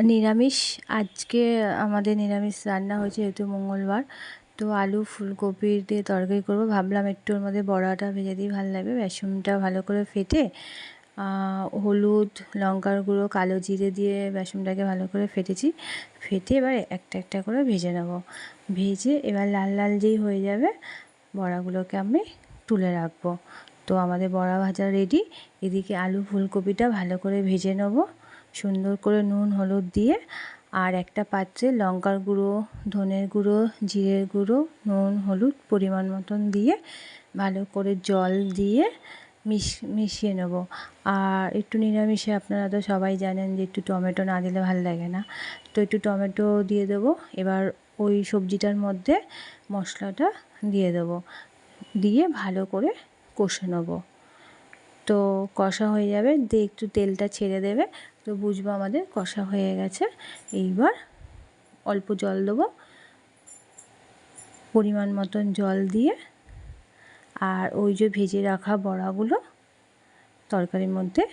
নিরামিষ আজকে আমাদের নিরামিষ রান্না হয়েছে, যেহেতু মঙ্গলবার। তো আলু ফুলকপি দিয়ে তরকারি করব, ভাবলাম একটু ওর মধ্যে বড়াটা ভেজে দিই, ভালো লাগবে। বেসনটা ভালো করে ফেটে হলুদ, লঙ্কার গুঁড়ো, কালো জিরে দিয়ে বেসনটাকে ভালো করে ফেটে এবার একটা একটা করে ভেজে নেব। ভেজে এবার লাল লাল যেই হয়ে যাবে বড়াগুলোকে আমি তুলে রাখবো। তো আমাদের বড়া ভাজা রেডি। এদিকে আলু ফুলকপিটা ভালো করে ভেজে নেব সুন্দর করে নুন হলুদ দিয়ে। আর একটা পাত্রে লঙ্কার গুঁড়ো, ধনের গুঁড়ো, জিরের গুঁড়ো, নুন হলুদ পরিমাণ মতন দিয়ে ভালো করে জল দিয়ে মিশিয়ে নেব। আর একটু নিরামিষে আপনারা তো সবাই জানেন যে একটু টমেটো না দিলে ভালো লাগে না, তো একটু টমেটো দিয়ে দেবো। এবার ওই সবজিটার মধ্যে মশলাটা দিয়ে দেবো, দিয়ে ভালো করে কষে নেব। তো কষা হয়ে যাবে, দিয়ে একটু তেলটা ছেড়ে দেবে, তো বুঝবো আমাদের কষা হয়ে গেছে। এইবার অল্প জল দেবো, পরিমাণ মতন জল দিয়ে আর ওই যে ভেজে রাখা বড়াগুলো তরকারির মধ্যে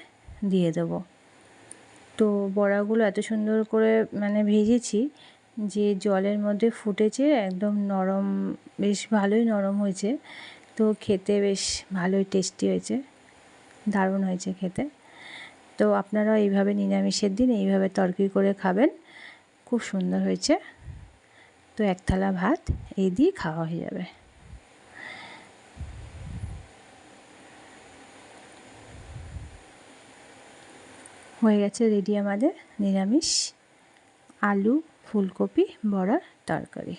দিয়ে দেবো। তো বড়াগুলো এত সুন্দর করে ভেজেছি যে জলের মধ্যে ফুটেছে, একদম নরম, বেশ ভালোই নরম হয়েছে। তো খেতে বেশ ভালোই টেস্টি হয়েছে, দারুণ হয়েছে খেতে। তো আপনারাও এইভাবে নিরামিষের দিন এইভাবে তরকারি করে খাবেন, খুব সুন্দর হয়েছে। তো এক থালা ভাত এই দিয়ে খাওয়া হয়ে যাবে। হয়ে গেছে রেডি আমাদের নিরামিষ আলু ফুলকপি বড়ার তরকারি।